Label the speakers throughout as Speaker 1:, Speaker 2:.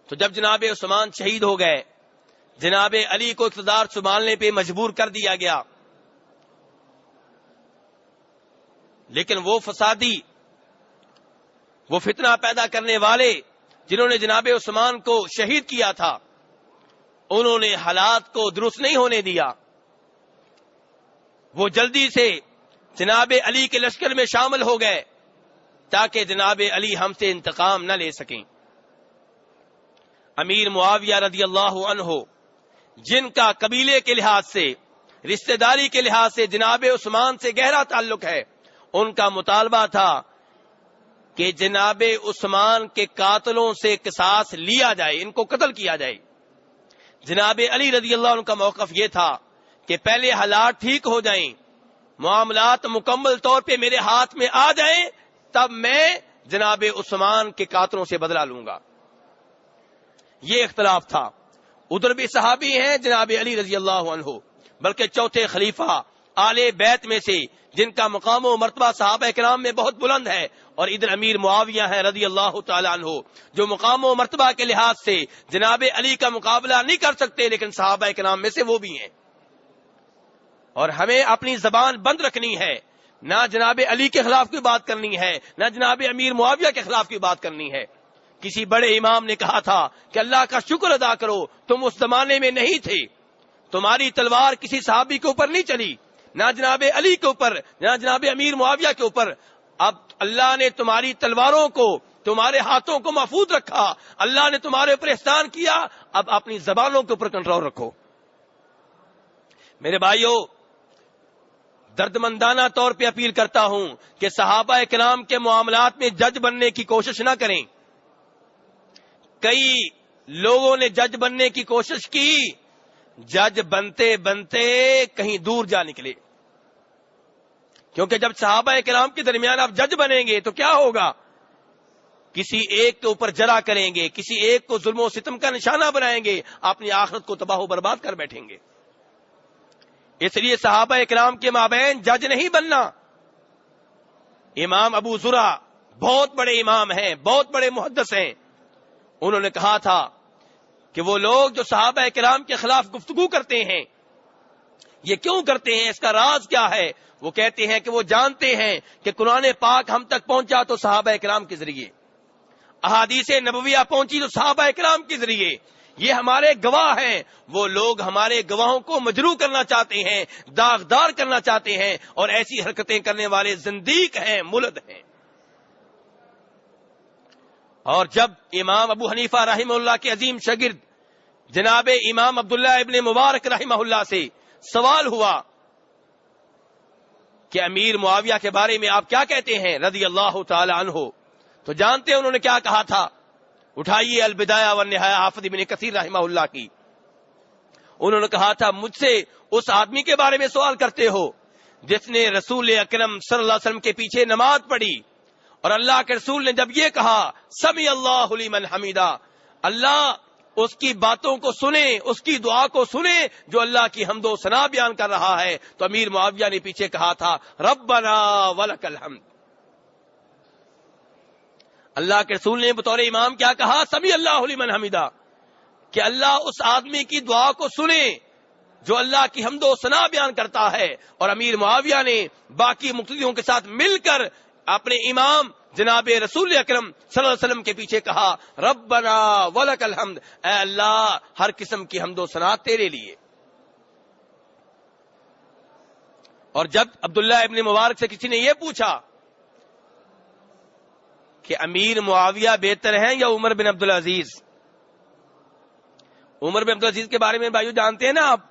Speaker 1: تو جب جناب عثمان شہید ہو گئے، جناب علی کو اقتدار سنبھالنے پہ مجبور کر دیا گیا، لیکن وہ فسادی، وہ فتنہ پیدا کرنے والے جنہوں نے جناب عثمان کو شہید کیا تھا، انہوں نے حالات کو درست نہیں ہونے دیا۔ وہ جلدی سے جناب علی کے لشکر میں شامل ہو گئے تاکہ جناب علی ہم سے انتقام نہ لے سکیں۔ امیر معاویہ رضی اللہ عنہ، جن کا قبیلے کے لحاظ سے، رشتہ داری کے لحاظ سے جناب عثمان سے گہرا تعلق ہے، ان کا مطالبہ تھا کہ جناب عثمان کے قاتلوں سے قصاص لیا جائے، ان کو قتل کیا جائے۔ جناب علی رضی اللہ عنہ کا موقف یہ تھا کہ پہلے حالات ٹھیک ہو جائیں، معاملات مکمل طور پہ میرے ہاتھ میں آ جائیں، تب میں جناب عثمان کے قاتلوں سے بدلہ لوں گا۔ یہ اختلاف تھا۔ ادھر بھی صحابی ہیں جناب علی رضی اللہ عنہ، بلکہ چوتھے خلیفہ آل بیت میں سے جن کا مقام و مرتبہ صحابہ کرام میں بہت بلند ہے، اور ادھر امیر معاویہ ہیں رضی اللہ تعالی عنہ، جو مقام و مرتبہ کے لحاظ سے جناب علی کا مقابلہ نہیں کر سکتے، لیکن صحابہ کرام میں سے وہ بھی ہیں۔ اور ہمیں اپنی زبان بند رکھنی ہے، نہ جناب علی کے خلاف کوئی بات کرنی ہے، نہ جناب امیر معاویہ کے خلاف کوئی بات کرنی ہے۔ کسی بڑے امام نے کہا تھا کہ اللہ کا شکر ادا کرو، تم اس زمانے میں نہیں تھے، تمہاری تلوار کسی صحابی کے اوپر نہیں چلی، نہ جناب علی کے اوپر، نہ جناب امیر معاویہ کے اوپر۔ اب اللہ نے تمہاری تلواروں کو، تمہارے ہاتھوں کو محفوظ رکھا، اللہ نے تمہارے اوپر احسان کیا، اب اپنی زبانوں کے اوپر کنٹرول رکھو۔ میرے بھائیوں، دردمندانہ طور پہ اپیل کرتا ہوں کہ صحابہ کرام کے معاملات میں جج بننے کی کوشش نہ کریں۔ کئی لوگوں نے جج بننے کی کوشش کی، جج بنتے بنتے کہیں دور جا نکلے، کیونکہ جب صحابہ کرام کے درمیان آپ جج بنیں گے تو کیا ہوگا؟ کسی ایک کے اوپر جرا کریں گے، کسی ایک کو ظلم و ستم کا نشانہ بنائیں گے، اپنی آخرت کو تباہ و برباد کر بیٹھیں گے۔ اس لیے صحابہ کرام کے مابین جج نہیں بننا۔ امام ابو زرع بہت بڑے امام ہیں، بہت بڑے محدث ہیں، انہوں نے کہا تھا کہ وہ لوگ جو صحابہ کرام کے خلاف گفتگو کرتے ہیں، یہ کیوں کرتے ہیں، اس کا راز کیا ہے؟ وہ کہتے ہیں کہ وہ جانتے ہیں کہ قرآن پاک ہم تک پہنچا تو صحابہ کرام کے ذریعے، احادیث نبویہ پہنچی تو صحابہ کرام کے ذریعے، یہ ہمارے گواہ ہیں۔ وہ لوگ ہمارے گواہوں کو مجروح کرنا چاہتے ہیں، داغدار کرنا چاہتے ہیں، اور ایسی حرکتیں کرنے والے زندیق ہیں، ملد ہیں۔ اور جب امام ابو حنیفہ رحمہ اللہ کے عظیم شاگرد جناب امام عبداللہ ابن مبارک رحمہ اللہ سے سوال ہوا کہ امیر معاویہ کے بارے میں آپ کیا کہتے ہیں رضی اللہ تعالی عنہ، تو جانتے ہیں انہوں نے کیا کہا تھا؟ اٹھائیے البدایہ والنہایہ حافظ ابن کثیر رحمہ اللہ کی۔ انہوں نے کہا تھا، مجھ سے اس آدمی کے بارے میں سوال کرتے ہو جس نے رسول اکرم صلی اللہ علیہ وسلم کے پیچھے نماز پڑھی، اور اللہ کے رسول نے جب یہ کہا سمی اللہ لمن حمیدہ، اللہ اس کی باتوں کو سنے، اس کی دعا کو سنے جو اللہ کی حمد و ثنا بیان کر رہا ہے، تو امیر معاویہ نے پیچھے کہا تھا ربنا ولک الحمد۔ اللہ کے رسول نے بطور امام کیا کہا؟ سمی اللہ لمن حمیدہ، کہ اللہ اس آدمی کی دعا کو سنے جو اللہ کی حمد و ثنا بیان کرتا ہے۔ اور امیر معاویہ نے باقی مقتدیوں کے ساتھ مل کر اپنے امام جناب رسول اکرم صلی اللہ علیہ وسلم کے پیچھے کہا ربنا ولک الحمد، اے اللہ ہر قسم کی حمد و ثنا تیرے لیے۔ اور جب عبداللہ ابن مبارک سے کسی نے یہ پوچھا کہ امیر معاویہ بہتر ہیں یا عمر بن عبدالعزیز، عمر بن عبدالعزیز کے بارے میں بھائیو جانتے ہیں نا آپ،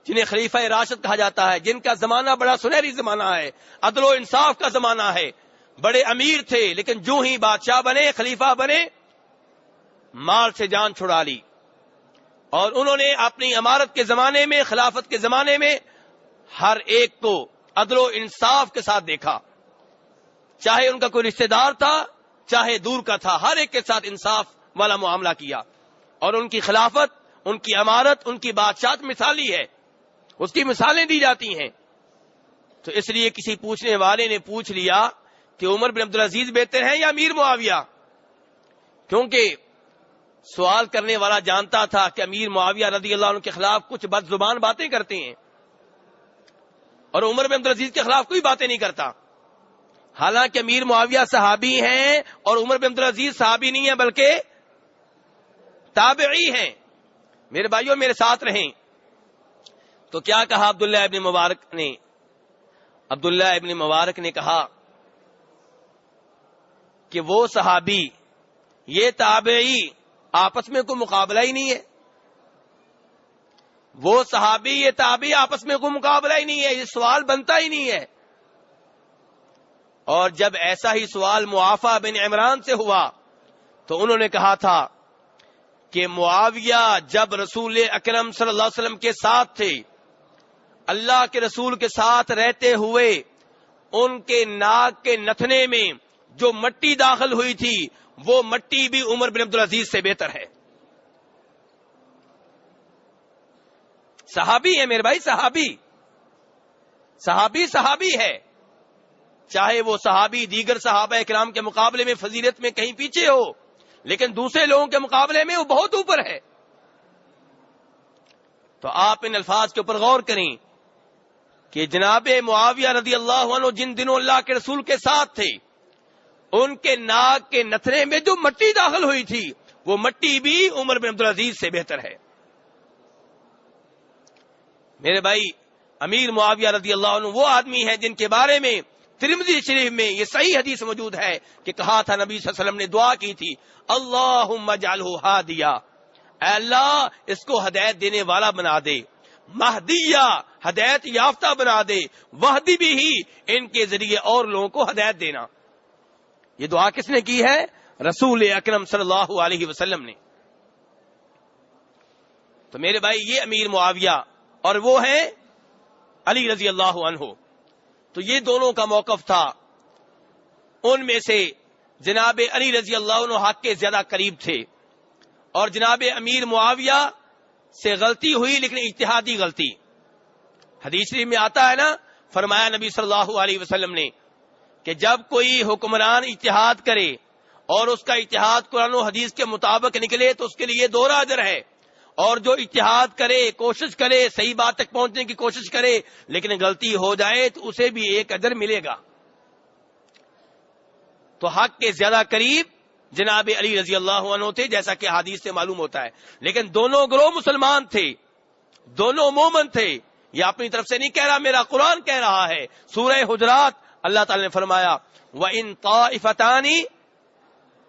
Speaker 1: جنہیں خلیفہ راشد کہا جاتا ہے، جن کا زمانہ بڑا سنہری زمانہ ہے، عدل و انصاف کا زمانہ ہے، بڑے امیر تھے، لیکن جو ہی بادشاہ بنے، خلیفہ بنے، مال سے جان چھڑا لی۔ اور انہوں نے اپنی امارت کے زمانے میں، خلافت کے زمانے میں ہر ایک کو عدل و انصاف کے ساتھ دیکھا، چاہے ان کا کوئی رشتہ دار تھا، چاہے دور کا تھا، ہر ایک کے ساتھ انصاف والا معاملہ کیا۔ اور ان کی خلافت، ان کی امارت، ان کی بادشاہت مثالی ہے، اس کی مثالیں دی جاتی ہیں۔ تو اس لیے کسی پوچھنے والے نے پوچھ لیا کہ عمر بن عبدالعزیز بہتر ہیں یا امیر معاویہ، کیونکہ سوال کرنے والا جانتا تھا کہ امیر معاویہ رضی اللہ عنہ کے خلاف کچھ بد زبان باتیں کرتے ہیں اور عمر بن عبدالعزیز کے خلاف کوئی باتیں نہیں کرتا. حالانکہ امیر معاویہ صحابی ہیں اور عمر بن عبدالعزیز صحابی نہیں ہیں بلکہ تابعی ہیں. میرے بھائیوں میرے ساتھ رہیں. تو کیا کہا عبداللہ ابن مبارک نے کہا کہ وہ صحابی یہ تابعی آپس میں کوئی مقابلہ ہی نہیں ہے. وہ صحابی یہ تابعی آپس میں کوئی مقابلہ ہی نہیں ہے. یہ سوال بنتا ہی نہیں ہے. اور جب ایسا ہی سوال معافہ بن عمران سے ہوا تو انہوں نے کہا تھا کہ معاویہ جب رسول اکرم صلی اللہ علیہ وسلم کے ساتھ تھے, اللہ کے رسول کے ساتھ رہتے ہوئے ان کے ناک کے نتھنے میں جو مٹی داخل ہوئی تھی وہ مٹی بھی عمر بن عبدالعزیز سے بہتر ہے. صحابی ہے میرے بھائی, صحابی ہے. چاہے وہ صحابی دیگر صحابہ کرام کے مقابلے میں فضیلت میں کہیں پیچھے ہو, لیکن دوسرے لوگوں کے مقابلے میں وہ بہت اوپر ہے. تو آپ ان الفاظ کے اوپر غور کریں کہ جناب معاویہ رضی اللہ عنہ جن دنوں اللہ کے رسول کے ساتھ تھے ان کے ناک کے نتھنے میں جو مٹی داخل ہوئی تھی وہ مٹی بھی عمر بن عبدالعزیز سے بہتر ہے. میرے بھائی امیر معاویہ رضی اللہ عنہ وہ آدمی ہیں جن کے بارے میں ترمذی شریف میں یہ صحیح حدیث موجود ہے کہ کہا تھا نبی صلی اللہ علیہ وسلم نے دعا کی تھی, اللہم اجعلہ ہادیا, اے اللہ اس کو ہدایت دینے والا بنا دے, مہدیہ ہدایت یافتہ بنا دے, وہدی بھی ہی ان کے ذریعے اور لوگوں کو ہدایت دینا. یہ دعا کس نے کی ہے؟ رسول اکرم صلی اللہ علیہ وسلم نے. تو میرے بھائی یہ امیر معاویہ اور وہ ہیں علی رضی اللہ عنہ. تو یہ دونوں کا موقف تھا. ان میں سے جناب علی رضی اللہ عنہ حق کے زیادہ قریب تھے اور جناب امیر معاویہ سے غلطی ہوئی لیکن اجتہادی غلطی. حدیث شریف میں آتا ہے نا, فرمایا نبی صلی اللہ علیہ وسلم نے کہ جب کوئی حکمران اجتہاد کرے اور اس کا اجتہاد قرآن و حدیث کے مطابق نکلے تو اس کے لیے 2 اجر ہے, اور جو اجتہاد کرے کوشش کرے صحیح بات تک پہنچنے کی کوشش کرے لیکن غلطی ہو جائے تو اسے بھی 1 اجر ملے گا. تو حق کے زیادہ قریب جناب علی رضی اللہ عنہ تھے جیسا کہ حدیث سے معلوم ہوتا ہے. لیکن دونوں گروہ مسلمان تھے, دونوں مومن تھے. یہ اپنی طرف سے نہیں کہہ رہا, میرا قرآن کہہ رہا ہے. سورہ حجرات اللہ تعالی نے فرمایا وَإِن طَائِفَتَانِ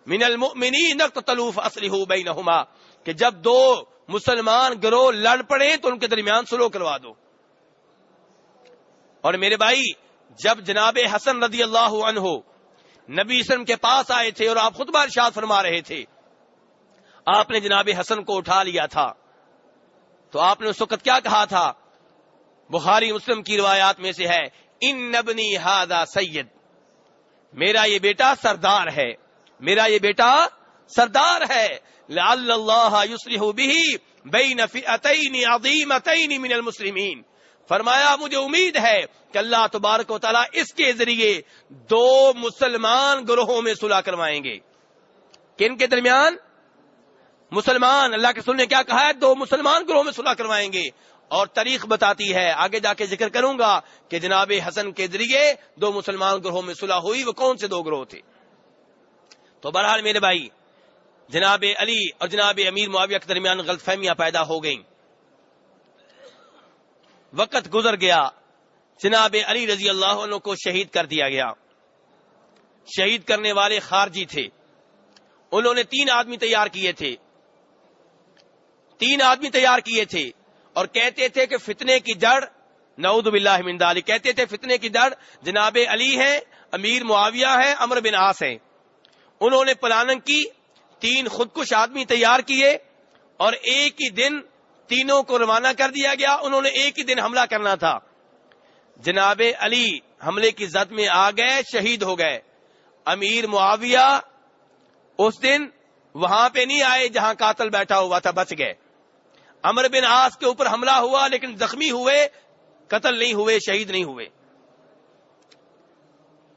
Speaker 1: مِنَ الْمُؤْمِنِينَ اقْتَتَلُوا فَأَصْلِحُوا بَيْنَهُمَا, کہ جب 2 مسلمان گروہ لڑ پڑے تو ان کے درمیان صلح کروا دو. اور میرے بھائی جب جناب حسن رضی اللہ عنہ نبی صلی اللہ علیہ وسلم کے پاس آئے تھے اور آپ خطبہ ارشاد فرما رہے تھے, آپ نے جناب حسن کو اٹھا لیا تھا. تو آپ نے اس وقت کیا کہا تھا؟ بخاری مسلم کی روایات میں سے ہے, ان ابنی ھذا سید, میرا یہ بیٹا سردار ہے, میرا یہ بیٹا سردار ہے. لعل اللہ یصلح بہ بین فئتین عظیمتین من المسلمین, فرمایا مجھے امید ہے کہ اللہ تبارک و تعالیٰ اس کے ذریعے 2 مسلمان گروہوں میں صلح کروائیں گے. کن کے درمیان؟ مسلمان. اللہ کے رسول نے کیا کہا ہے؟ 2 مسلمان گروہوں میں صلح کروائیں گے. اور تاریخ بتاتی ہے, آگے جا کے ذکر کروں گا, کہ جناب حسن کے ذریعے 2 مسلمان گروہوں میں صلح ہوئی. وہ کون سے 2 گروہ تھے؟ تو بہرحال میرے بھائی جناب علی اور جناب امیر معاویہ کے درمیان غلط فہمیاں پیدا ہو گئیں. وقت گزر گیا, جناب علی رضی اللہ عنہ کو شہید کر دیا گیا. شہید کرنے والے خارجی تھے. انہوں نے 3 آدمی تیار کیے تھے, 3 آدمی تیار کیے تھے اور کہتے تھے کہ فتنے کی جڑ, نعوذ باللہ من ذالک, کہتے تھے فتنے کی جڑ جناب علی ہیں, امیر معاویہ ہیں, عمرو بن عاص ہیں. انہوں نے پلاننگ کی, 3 خودکش آدمی تیار کیے اور ایک ہی دن تینوں کو روانہ کر دیا گیا. انہوں نے ایک ہی دن حملہ کرنا تھا. جناب علی حملے کی زد میں آ گئے, شہید ہو گئے. امیر معاویہ اس دن وہاں پہ نہیں آئے جہاں قاتل بیٹھا ہوا تھا, بچ گئے. عمرو بن عاص کے اوپر حملہ ہوا لیکن زخمی ہوئے, قتل نہیں ہوئے, شہید نہیں ہوئے.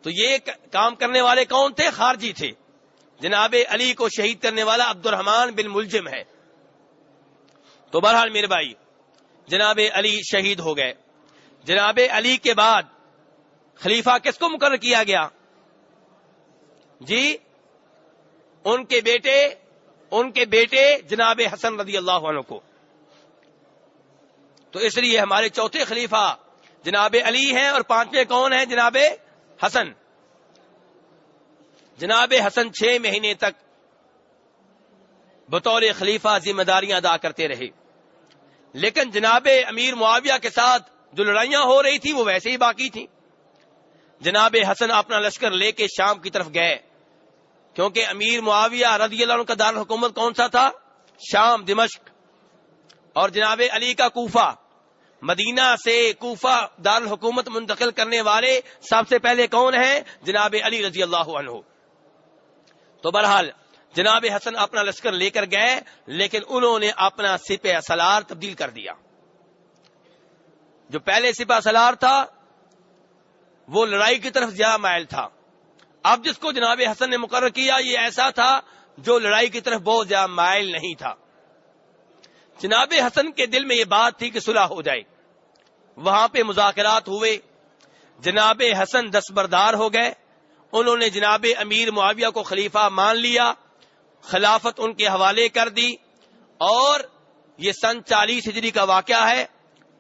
Speaker 1: تو یہ کام کرنے والے کون تھے؟ خارجی تھے. جناب علی کو شہید کرنے والا عبد الرحمن بن ملجم ہے. تو بہرحال میرے بھائی جناب علی شہید ہو گئے. جناب علی کے بعد خلیفہ کس کو مقرر کیا گیا؟ جی ان کے بیٹے جناب حسن رضی اللہ عنہ کو. تو اس لیے ہمارے چوتھے خلیفہ جناب علی ہیں اور پانچویں کون ہیں؟ جناب حسن. جناب حسن 6 مہینے تک بطور خلیفہ ذمہ داریاں ادا کرتے رہے، لیکن جناب امیر معاویہ کے ساتھ جو لڑائیاں ہو رہی تھی وہ ویسے ہی باقی تھیں. جناب حسن اپنا لشکر لے کے شام کی طرف گئے، کیونکہ امیر معاویہ رضی اللہ عنہ کا دارالحکومت کون سا تھا؟ شام، دمشق. اور جناب علی کا کوفہ. مدینہ سے کوفہ دارالحکومت منتقل کرنے والے سب سے پہلے کون ہیں؟ جناب علی رضی اللہ عنہ. تو بہرحال جناب حسن اپنا لشکر لے کر گئے، لیکن انہوں نے اپنا سپہ سالار تبدیل کر دیا. جو پہلے سپہ سالار تھا وہ لڑائی کی طرف زیادہ مائل تھا. اب جس کو جناب حسن نے مقرر کیا یہ ایسا تھا جو لڑائی کی طرف بہت زیادہ مائل نہیں تھا. جناب حسن کے دل میں یہ بات تھی کہ صلح ہو جائے. وہاں پہ مذاکرات ہوئے، جناب حسن دستبردار ہو گئے. انہوں نے جناب امیر معاویہ کو خلیفہ مان لیا، خلافت ان کے حوالے کر دی، اور یہ سن 40 ہجری کا واقعہ ہے.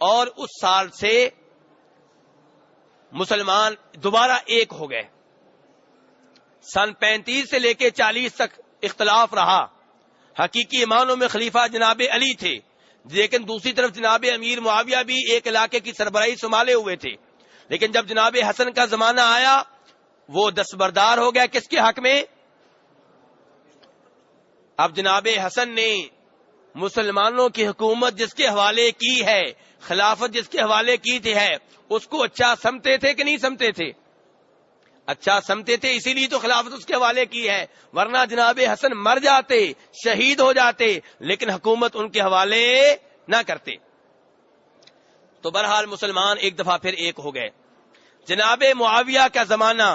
Speaker 1: اور اس سال سے مسلمان دوبارہ ایک ہو گئے. سن 35 سے لے کے 40 تک اختلاف رہا. حقیقی معنوں میں خلیفہ جناب علی تھے، لیکن دوسری طرف جناب امیر معاویہ بھی ایک علاقے کی سربراہی سنبھالے ہوئے تھے. لیکن جب جناب حسن کا زمانہ آیا وہ دستبردار ہو گیا کس کے حق میں؟ اب جناب حسن نے مسلمانوں کی حکومت جس کے حوالے کی ہے، خلافت جس کے حوالے کی تھی ہے، اس کو اچھا سمجھتے تھے کہ نہیں سمجھتے تھے؟ اچھا سمجھتے تھے، اسی لیے تو خلافت اس کے حوالے کی ہے. ورنہ جناب حسن مر جاتے، شہید ہو جاتے، لیکن حکومت ان کے حوالے نہ کرتے. تو بہرحال مسلمان ایک دفعہ پھر ایک ہو گئے. جناب معاویہ کا زمانہ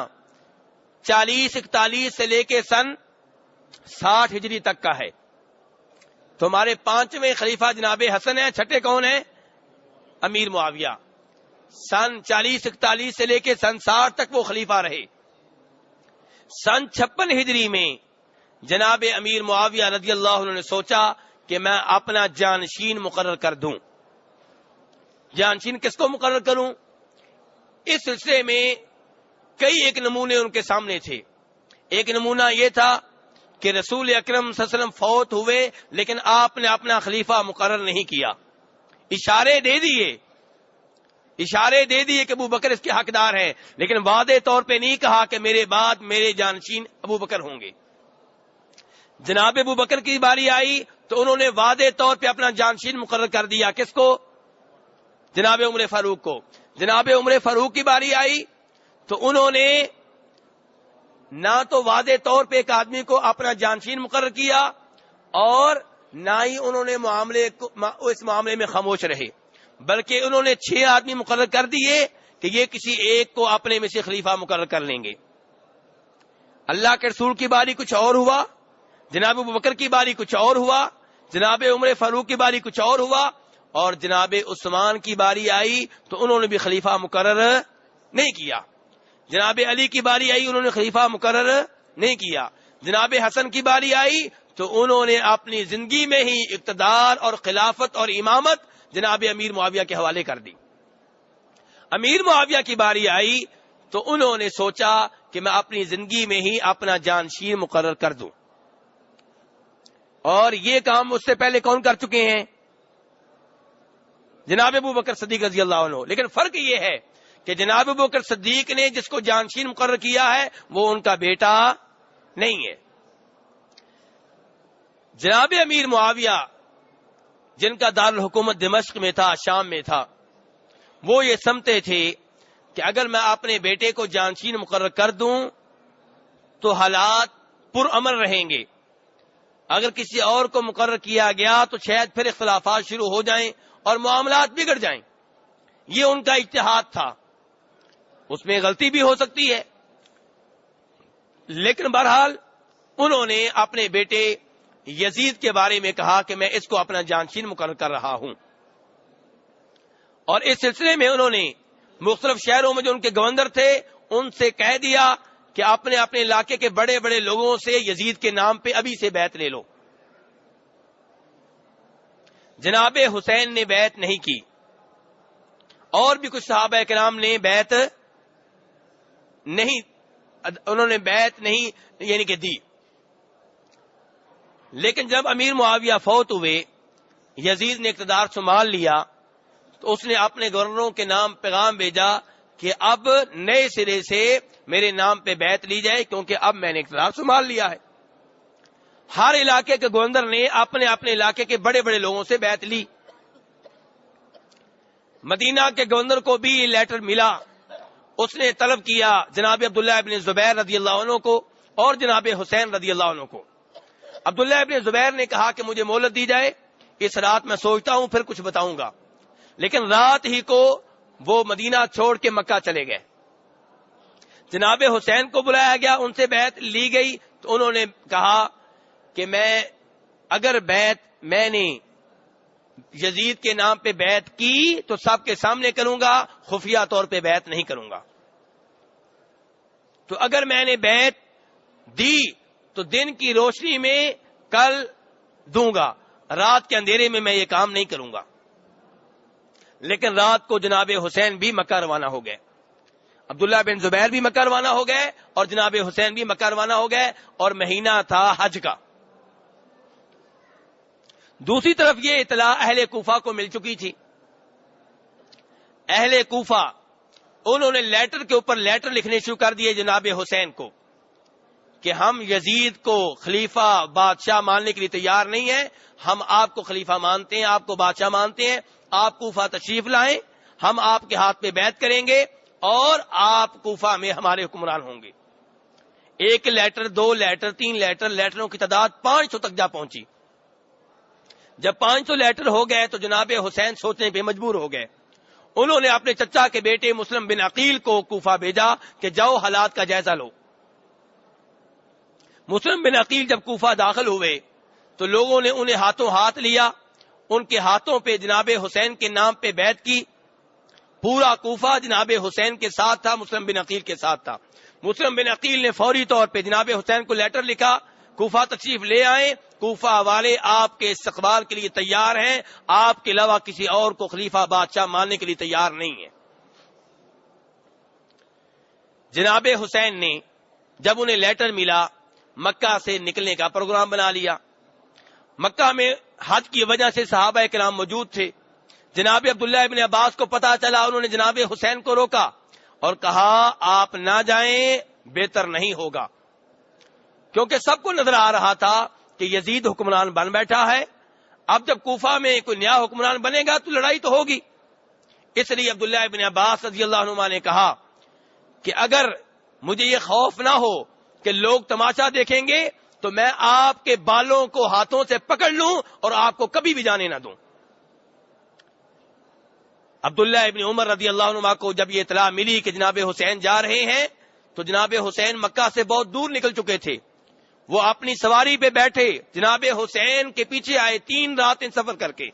Speaker 1: 40-41 سے لے کے سن 60 ہجری تک کا ہے. تو ہمارے 5ویں خلیفہ جناب حسن ہیں، چھٹے کون ہیں؟ امیر معاویہ. سن 40-41 سے لے کے سن 60 تک وہ خلیفہ رہے. سن 56 ہجری میں جناب امیر معاویہ رضی اللہ عنہ نے سوچا کہ میں اپنا جانشین مقرر کر دوں. جانشین کس کو مقرر کروں؟ اس سلسلے میں کئی ایک نمونے ان کے سامنے تھے. ایک نمونہ یہ تھا کہ رسول اکرم صلی اللہ علیہ وسلم فوت ہوئے لیکن آپ نے اپنا خلیفہ مقرر نہیں کیا. اشارے دے دیے کہ ابو بکر اس کے حقدار ہیں، لیکن واضح طور پہ نہیں کہا کہ میرے بعد میرے جانشین ابو بکر ہوں گے. جناب ابو بکر کی باری آئی تو انہوں نے واضح طور پہ اپنا جانشین مقرر کر دیا. کس کو؟ جناب عمر فاروق کو. جناب عمر فاروق کی باری آئی تو انہوں نے نہ تو واضح طور پہ ایک آدمی کو اپنا جانشین مقرر کیا اور نہ ہی انہوں نے اس معاملے میں خاموش رہے، بلکہ انہوں نے 6 آدمی مقرر کر دیے کہ یہ کسی ایک کو اپنے میں سے خلیفہ مقرر کر لیں گے. اللہ کے رسول کی باری کچھ اور ہوا، جناب ابو بکر کی باری کچھ اور ہوا، جناب عمر فاروق کی باری کچھ اور ہوا، اور جناب عثمان کی باری آئی تو انہوں نے بھی خلیفہ مقرر نہیں کیا. جناب علی کی باری آئی، انہوں نے خلیفہ مقرر نہیں کیا. جناب حسن کی باری آئی تو انہوں نے اپنی زندگی میں ہی اقتدار اور خلافت اور امامت جناب امیر معاویہ کے حوالے کر دی. امیر معاویہ کی باری آئی تو انہوں نے سوچا کہ میں اپنی زندگی میں ہی اپنا جانشین مقرر کر دوں. اور یہ کام اس سے پہلے کون کر چکے ہیں؟ جناب ابو بکر صدیق رضی اللہ عنہ. لیکن فرق یہ ہے کہ جناب ابو بکر صدیق نے جس کو جانشین مقرر کیا ہے وہ ان کا بیٹا نہیں ہے. جناب امیر معاویہ جن کا دارالحکومت دمشق میں تھا، شام میں تھا، وہ یہ سمجھتے تھے کہ اگر میں اپنے بیٹے کو جانشین مقرر کر دوں تو حالات پرامن رہیں گے، اگر کسی اور کو مقرر کیا گیا تو شاید پھر اختلافات شروع ہو جائیں اور معاملات بگڑ جائیں. یہ ان کا اجتہاد تھا، اس میں غلطی بھی ہو سکتی ہے، لیکن بہرحال انہوں نے اپنے بیٹے یزید کے بارے میں کہا کہ میں اس کو اپنا جانشین مقرر کر رہا ہوں، اور اس سلسلے میں انہوں نے مختلف شہروں میں جو ان کے گورنر تھے ان سے کہہ دیا کہ اپنے اپنے علاقے کے بڑے بڑے لوگوں سے یزید کے نام پہ ابھی سے بیعت لے لو۔ جناب حسین نے بیعت نہیں کی، اور بھی کچھ صحابہ کرام نے بیعت نہیں، انہوں نے بیعت نہیں یعنی کہ دی۔ لیکن جب امیر معاویہ فوت ہوئے، یزید نے اقتدار سنبھال لیا، تو اس نے اپنے گورنروں کے نام پیغام بھیجا کہ اب نئے سرے سے میرے نام پہ بیعت لی جائے، کیونکہ اب میں نے اقتدار سنبھال لیا ہے۔ ہر علاقے کے گورنر نے اپنے اپنے علاقے کے بڑے بڑے لوگوں سے بیعت لی۔ مدینہ کے گورنر کو بھی یہ لیٹر ملا، اس نے طلب کیا جناب عبداللہ ابن زبیر رضی اللہ عنہ کو اور جناب حسین رضی اللہ عنہ کو۔ عبداللہ ابن زبیر نے کہا کہ مجھے مہلت دی جائے، اس رات میں سوچتا ہوں پھر کچھ بتاؤں گا، لیکن رات ہی کو وہ مدینہ چھوڑ کے مکہ چلے گئے۔ جناب حسین کو بلایا گیا، ان سے بیعت لی گئی، تو انہوں نے کہا کہ اگر بیعت میں نے یزید کے نام پہ بیعت کی تو سب کے سامنے کروں گا، خفیہ طور پہ بیعت نہیں کروں گا، تو اگر میں نے بیعت دی تو دن کی روشنی میں کل دوں گا، رات کے اندھیرے میں میں یہ کام نہیں کروں گا۔ لیکن رات کو جناب حسین بھی مکہ روانہ ہو گئے، عبداللہ بن زبیر بھی مکہ روانہ ہو گئے، اور جناب حسین بھی مکہ روانہ ہو گئے، اور مہینہ تھا حج کا۔ دوسری طرف یہ اطلاع اہل کوفہ کو مل چکی تھی۔ اہل کوفہ انہوں نے لیٹر کے اوپر لیٹر لکھنے شروع کر دیے جناب حسین کو کہ ہم یزید کو خلیفہ بادشاہ ماننے کے لیے تیار نہیں ہیں، ہم آپ کو خلیفہ مانتے ہیں، آپ کو بادشاہ مانتے ہیں، آپ کوفہ تشریف لائیں، ہم آپ کے ہاتھ پہ بیعت کریں گے اور آپ کوفہ میں ہمارے حکمران ہوں گے۔ ایک لیٹر، دو لیٹر، تین لیٹر، لیٹروں کی تعداد 500 تک جا پہنچی۔ جب 500 لیٹر ہو گئے تو جناب حسین سوچنے پہ مجبور ہو گئے، انہوں نے اپنے چچا کے بیٹے مسلم بن عقیل کو کوفہ بھیجا کہ جاؤ حالات کا جائزہ لو۔ مسلم بن عقیل جب کوفہ داخل ہوئے تو لوگوں نے انہیں ہاتھوں ہاتھ لیا، ان کے ہاتھوں پہ جناب حسین کے نام پہ بیعت کی۔ پورا کوفہ جناب حسین کے ساتھ تھا، مسلم بن عقیل کے ساتھ تھا۔ مسلم بن عقیل نے فوری طور پہ جناب حسین کو لیٹر لکھا، کوفہ تشریف لے آئیں، کوفہ والے آپ کے استقبال کے لیے تیار ہیں، آپ کے علاوہ کسی اور کو خلیفہ بادشاہ ماننے کے لیے تیار نہیں ہے۔ جناب حسین نے جب انہیں لیٹر ملا، مکہ سے نکلنے کا پروگرام بنا لیا۔ مکہ میں حج کی وجہ سے صحابہ کرام موجود تھے۔ جناب عبداللہ ابن عباس کو پتا چلا، انہوں نے جناب حسین کو روکا اور کہا آپ نہ جائیں، بہتر نہیں ہوگا، کیونکہ سب کو نظر آ رہا تھا کہ یزید حکمران بن بیٹھا ہے، اب جب کوفہ میں کوئی نیا حکمران بنے گا تو لڑائی تو ہوگی۔ اس لیے عبداللہ ابن عباس رضی اللہ عنہما نے کہا کہ اگر مجھے یہ خوف نہ ہو کہ لوگ تماشا دیکھیں گے تو میں آپ کے بالوں کو ہاتھوں سے پکڑ لوں اور آپ کو کبھی بھی جانے نہ دوں۔ عبداللہ ابن عمر رضی اللہ عنہما کو جب یہ اطلاع ملی کہ جناب حسین جا رہے ہیں تو جناب حسین مکہ سے بہت دور نکل چکے تھے، وہ اپنی سواری پہ بیٹھے جناب حسین کے پیچھے آئے، 3 راتیں سفر کر کے۔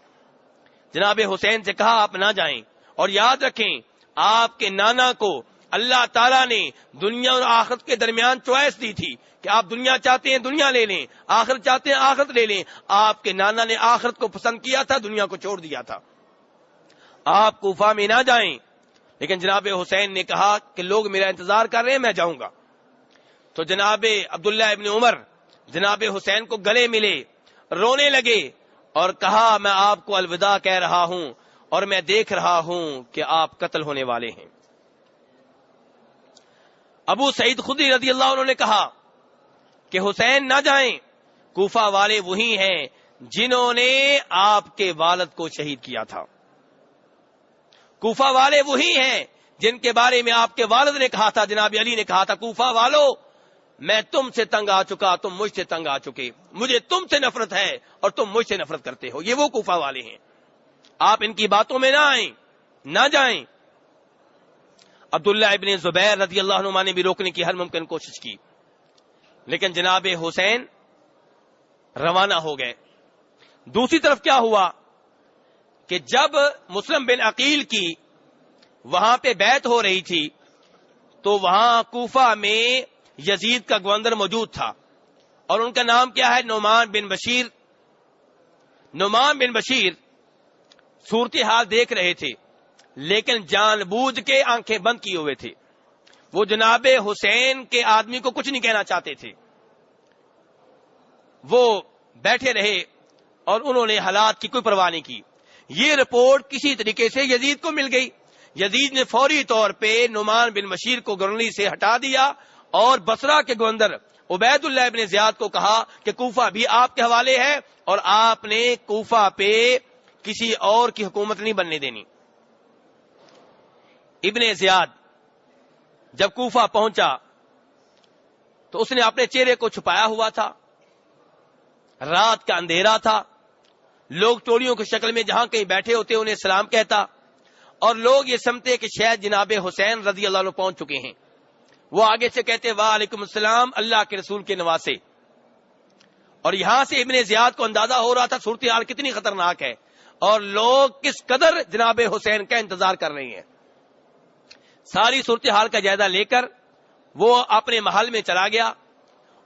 Speaker 1: جناب حسین سے کہا آپ نہ جائیں، اور یاد رکھیں آپ کے نانا کو اللہ تعالیٰ نے دنیا اور آخرت کے درمیان چوائس دی تھی کہ آپ دنیا چاہتے ہیں دنیا لے لیں، آخرت چاہتے ہیں آخرت لے لیں۔ آپ کے نانا نے آخرت کو پسند کیا تھا، دنیا کو چھوڑ دیا تھا۔ آپ کوفہ میں نہ جائیں، لیکن جناب حسین نے کہا کہ لوگ میرا انتظار کر رہے ہیں، میں جاؤں گا۔ تو جناب عبداللہ ابن عمر جناب حسین کو گلے ملے، رونے لگے اور کہا میں آپ کو الوداع کہہ رہا ہوں اور میں دیکھ رہا ہوں کہ آپ قتل ہونے والے ہیں۔ ابو سعید خدری رضی اللہ عنہ نے کہا کہ حسین نہ جائیں، کوفہ والے وہی ہیں جنہوں نے آپ کے والد کو شہید کیا تھا، کوفہ والے وہی ہیں جن کے بارے میں آپ کے والد نے کہا تھا، جناب علی نے کہا تھا کوفہ والو میں تم سے تنگ آ چکا، تم مجھ سے تنگ آ چکے، مجھے تم سے نفرت ہے اور تم مجھ سے نفرت کرتے ہو۔ یہ وہ کوفہ والے ہیں، آپ ان کی باتوں میں نہ آئیں، نہ جائیں۔ عبداللہ ابن زبیر رضی اللہ عنہ نے بھی روکنے کی ہر ممکن کوشش کی، لیکن جناب حسین روانہ ہو گئے. دوسری طرف کیا ہوا کہ جب مسلم بن عقیل کی وہاں پہ بیعت ہو رہی تھی تو وہاں کوفہ میں یزید کا گورنر موجود تھا اور ان کا نام کیا ہے؟ نعمان بن بشیر. نعمان بن بشیر صورتحال دیکھ رہے تھے لیکن جان بوجھ کے آنکھیں بند کیے ہوئے تھے. وہ جناب حسین کے آدمی کو کچھ نہیں کہنا چاہتے تھے. وہ بیٹھے رہے اور انہوں نے حالات کی کوئی پرواہ نہیں کی. یہ رپورٹ کسی طریقے سے یزید کو مل گئی. یزید نے فوری طور پہ نعمان بن بشیر کو گورنری سے ہٹا دیا اور بصرہ کے گورنر عبید اللہ ابن زیاد کو کہا کہ کوفہ بھی آپ کے حوالے ہے اور آپ نے کوفہ پہ کسی اور کی حکومت نہیں بننے دینی. ابن زیاد جب کوفہ پہنچا تو اس نے اپنے چہرے کو چھپایا ہوا تھا. رات کا اندھیرا تھا. لوگ ٹولیوں کی شکل میں جہاں کہیں بیٹھے ہوتے انہیں سلام کہتا اور لوگ یہ سمجھتے کہ شاید جناب حسین رضی اللہ عنہ پہنچ چکے ہیں. وہ آگے سے کہتے وعلیکم السلام اللہ کے رسول کے نواسے. اور یہاں سے ابن زیاد کو اندازہ ہو رہا تھا صورتحال کتنی خطرناک ہے اور لوگ کس قدر جناب حسین کا انتظار کر رہے ہیں. ساری صورتحال کا جائزہ لے کر وہ اپنے محل میں چلا گیا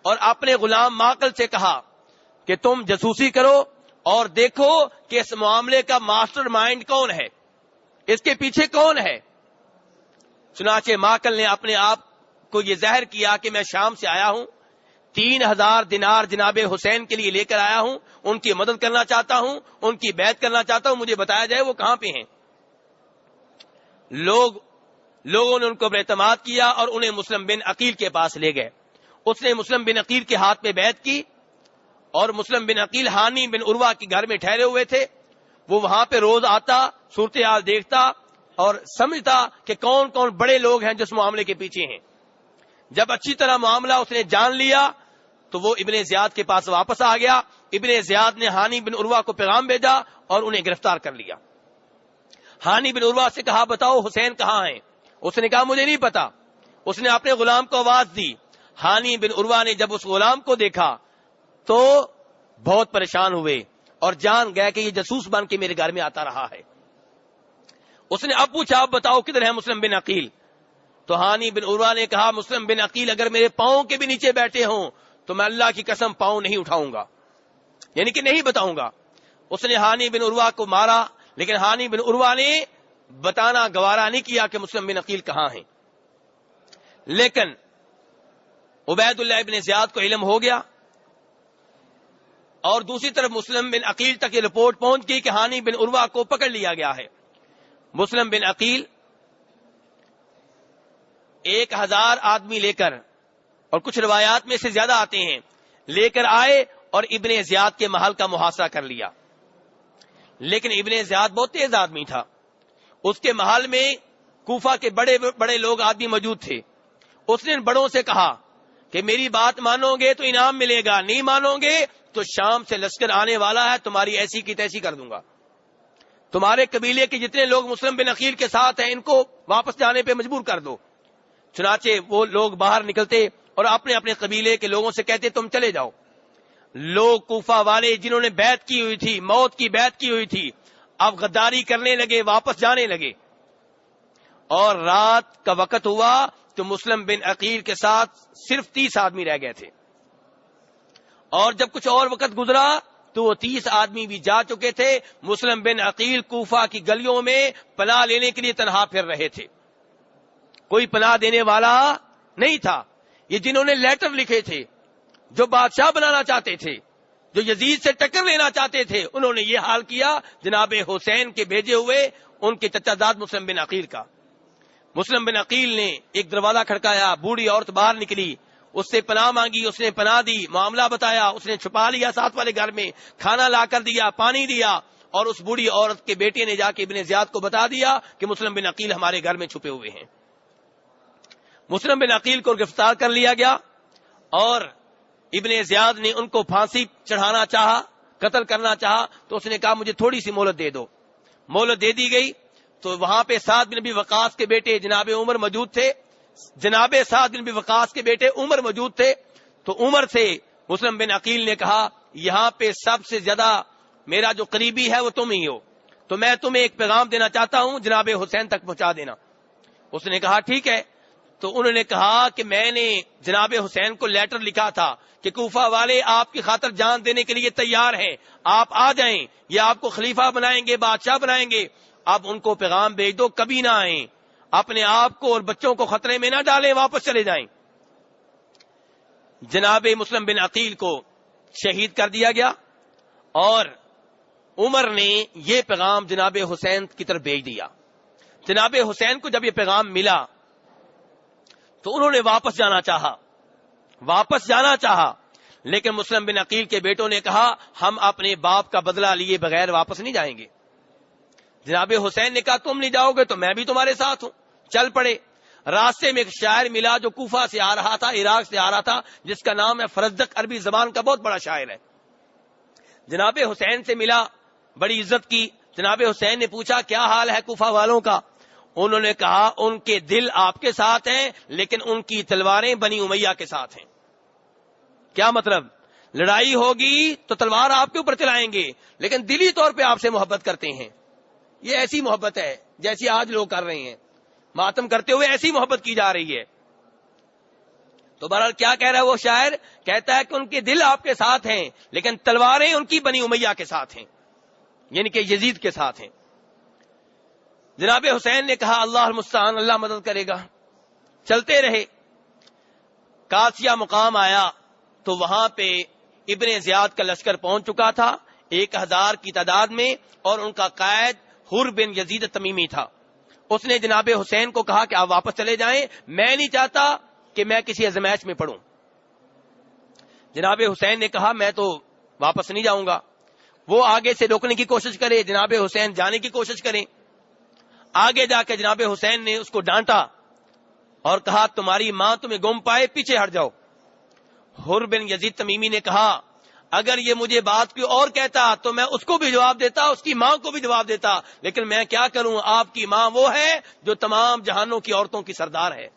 Speaker 1: اور اپنے غلام ماقل سے کہا کہ تم جاسوسی کرو اور دیکھو کہ اس معاملے کا ماسٹر مائنڈ کون ہے, اس کے پیچھے کون ہے. چنانچہ ماقل نے اپنے آپ کو یہ ظاہر کیا کہ میں شام سے آیا ہوں, 3000 دینار جناب حسین کے لیے لے کر آیا ہوں, ان کی مدد کرنا چاہتا ہوں, ان کی بیعت کرنا چاہتا ہوں, مجھے بتایا جائے وہ کہاں پہ ہیں. لوگوں نے ان کو اعتماد کیا اور انہیں مسلم بن عقیل کے پاس لے گئے. اس نے مسلم بن عقیل کے ہاتھ میں بیعت کی اور مسلم بن عقیل ہانی بن عروہ کے گھر میں ٹھہرے ہوئے تھے. وہ وہاں پہ روز آتا, صورتحال دیکھتا اور سمجھتا کہ کون کون بڑے لوگ ہیں جو اس معاملے کے پیچھے ہیں. جب اچھی طرح معاملہ اس نے جان لیا تو وہ ابن زیاد کے پاس واپس آ گیا. ابن زیاد نے ہانی بن عروہ کو پیغام بھیجا اور انہیں گرفتار کر لیا. ہانی بن عروہ سے کہا بتاؤ حسین کہاں ہیں؟ اس نے کہا مجھے نہیں پتا. اس نے اپنے غلام کو آواز دی. ہانی بن عروہ نے جب اس غلام کو دیکھا تو بہت پریشان ہوئے اور جان گئے کہ یہ جاسوس بن کے میرے گھر میں آتا رہا ہے. اس نے اب پوچھا اب بتاؤ کدھر ہے مسلم بن عقیل؟ تو ہانی بن عروہ نے کہا مسلم بن عقیل اگر میرے پاؤں کے بھی نیچے بیٹھے ہوں تو میں اللہ کی قسم پاؤں نہیں اٹھاؤں گا, یعنی کہ نہیں بتاؤں گا. اس نے ہانی بن عروہ کو مارا لیکن ہانی بن عروہ نے بتانا گوارا نہیں کیا کہ مسلم بن عقیل کہاں ہیں. لیکن عبید اللہ ابن زیاد کو علم ہو گیا اور دوسری طرف مسلم بن عقیل تک یہ رپورٹ پہنچ گئی کہ ہانی بن عروہ کو پکڑ لیا گیا ہے. مسلم بن عقیل 1000 آدمی لے کر, اور کچھ روایات میں سے زیادہ آتے ہیں, لے کر آئے اور ابن زیاد کے محل کا محاصرہ کر لیا. لیکن ابن زیاد بہت تیز آدمی تھا. اس کے محل میں کوفہ کے بڑے بڑے لوگ آدمی موجود تھے. اس نے بڑوں سے کہا کہ میری بات مانو گے تو انعام ملے گا, نہیں مانو گے تو شام سے لشکر آنے والا ہے, تمہاری ایسی کی تیسی کر دوں گا. تمہارے قبیلے کے جتنے لوگ مسلم بن عقیل کے ساتھ ہیں ان کو واپس جانے پہ مجبور کر دو. چنانچہ وہ لوگ باہر نکلتے اور اپنے اپنے قبیلے کے لوگوں سے کہتے تم چلے جاؤ. لوگ کوفہ والے جنہوں نے بیعت کی ہوئی تھی, موت کی بیعت کی ہوئی تھی, اب غداری کرنے لگے, واپس جانے لگے. اور رات کا وقت ہوا تو مسلم بن عقیل کے ساتھ صرف 30 آدمی رہ گئے تھے. اور جب کچھ اور وقت گزرا تو وہ 30 آدمی بھی جا چکے تھے. مسلم بن عقیل کوفہ کی گلیوں میں پناہ لینے کے لیے تنہا پھر رہے تھے, کوئی پناہ دینے والا نہیں تھا. یہ جنہوں نے لیٹر لکھے تھے, جو بادشاہ بنانا چاہتے تھے, جو یزید سے ٹکر لینا چاہتے تھے, انہوں نے یہ حال کیا جناب حسین کے بھیجے ہوئے ان کے چچا داد مسلم بن عقیل کا. مسلم بن عقیل نے ایک دروازہ کھڑکایا, بوڑھی عورت باہر نکلی, اس سے پناہ مانگی, اس نے پناہ دی, معاملہ بتایا, اس نے چھپا لیا ساتھ والے گھر میں, کھانا لا کر دیا, پانی دیا, اور اس بوڑھی عورت کے بیٹے نے جا کے ابن زیاد کو بتا دیا کہ مسلم بن عقیل ہمارے گھر میں چھپے ہوئے ہیں. مسلم بن عقیل کو گرفتار کر لیا گیا اور ابن زیاد نے ان کو پھانسی چڑھانا چاہا, قتل کرنا چاہا, تو اس نے کہا مجھے تھوڑی سی مہلت دے دو. مہلت دے دی گئی تو وہاں پہ سعد بن ابی وقاص کے بیٹے جناب عمر موجود تھے. جناب سعد بن ابی وقاص کے بیٹے عمر موجود تھے. تو عمر سے مسلم بن عقیل نے کہا یہاں پہ سب سے زیادہ میرا جو قریبی ہے وہ تم ہی ہو، تو میں تمہیں ایک پیغام دینا چاہتا ہوں، جناب حسین تک پہنچا دینا۔ اس نے کہا ٹھیک ہے۔ تو انہوں نے کہا کہ میں نے جناب حسین کو لیٹر لکھا تھا کہ کوفہ والے آپ کی خاطر جان دینے کے لیے تیار ہیں، آپ آ جائیں، یہ آپ کو خلیفہ بنائیں گے، بادشاہ بنائیں گے، اب ان کو پیغام بھیج دو کبھی نہ آئیں، اپنے آپ کو اور بچوں کو خطرے میں نہ ڈالیں، واپس چلے جائیں۔ جناب مسلم بن عقیل کو شہید کر دیا گیا، اور عمر نے یہ پیغام جناب حسین کی طرف بھیج دیا۔ جناب حسین کو جب یہ پیغام ملا تو انہوں نے واپس جانا چاہا، لیکن مسلم بن عقیل کے بیٹوں نے کہا ہم اپنے باپ کا بدلہ لیے بغیر واپس نہیں جائیں گے۔ جناب حسین نے کہا تم نہیں جاؤ گے تو میں بھی تمہارے ساتھ ہوں، چل پڑے۔ راستے میں ایک شاعر ملا جو کوفہ سے آ رہا تھا، عراق سے آ رہا تھا، جس کا نام ہے فرزدق، عربی زبان کا بہت بڑا شاعر ہے۔ جناب حسین سے ملا، بڑی عزت کی۔ جناب حسین نے پوچھا کیا حال ہے کوفہ والوں کا؟ انہوں نے کہا ان کے دل آپ کے ساتھ ہیں، لیکن ان کی تلواریں بنی امیہ کے ساتھ ہیں۔ کیا مطلب؟ لڑائی ہوگی تو تلوار آپ کے اوپر چلائیں گے، لیکن دلی طور پہ آپ سے محبت کرتے ہیں۔ یہ ایسی محبت ہے جیسی آج لوگ کر رہے ہیں، ماتم کرتے ہوئے ایسی محبت کی جا رہی ہے۔ تو بہرحال کیا کہہ رہا ہے وہ شاعر؟ کہتا ہے کہ ان کے دل آپ کے ساتھ ہیں، لیکن تلواریں ان کی بنی امیہ کے ساتھ ہیں، یعنی کہ یزید کے ساتھ ہیں۔ جناب حسین نے کہا اللہ المستعان، اللہ مدد کرے گا۔ چلتے رہے، قادسیہ مقام آیا تو وہاں پہ ابن زیاد کا لشکر پہنچ چکا تھا 1000 کی تعداد میں، اور ان کا قائد حر بن یزید تمیمی تھا۔ اس نے جناب حسین کو کہا کہ آپ واپس چلے جائیں، میں نہیں چاہتا کہ میں کسی ازمائش میں پڑوں۔ جناب حسین نے کہا میں تو واپس نہیں جاؤں گا۔ وہ آگے سے روکنے کی کوشش کرے، جناب حسین جانے کی کوشش کریں۔ آگے جا کے جناب حسین نے اس کو ڈانٹا اور کہا تمہاری ماں تمہیں گم پائے، پیچھے ہٹ جاؤ۔ حر بن یزید تمیمی نے کہا اگر یہ مجھے بات کوئی اور کہتا تو میں اس کو بھی جواب دیتا، اس کی ماں کو بھی جواب دیتا، لیکن میں کیا کروں، آپ کی ماں وہ ہے جو تمام جہانوں کی عورتوں کی سردار ہے۔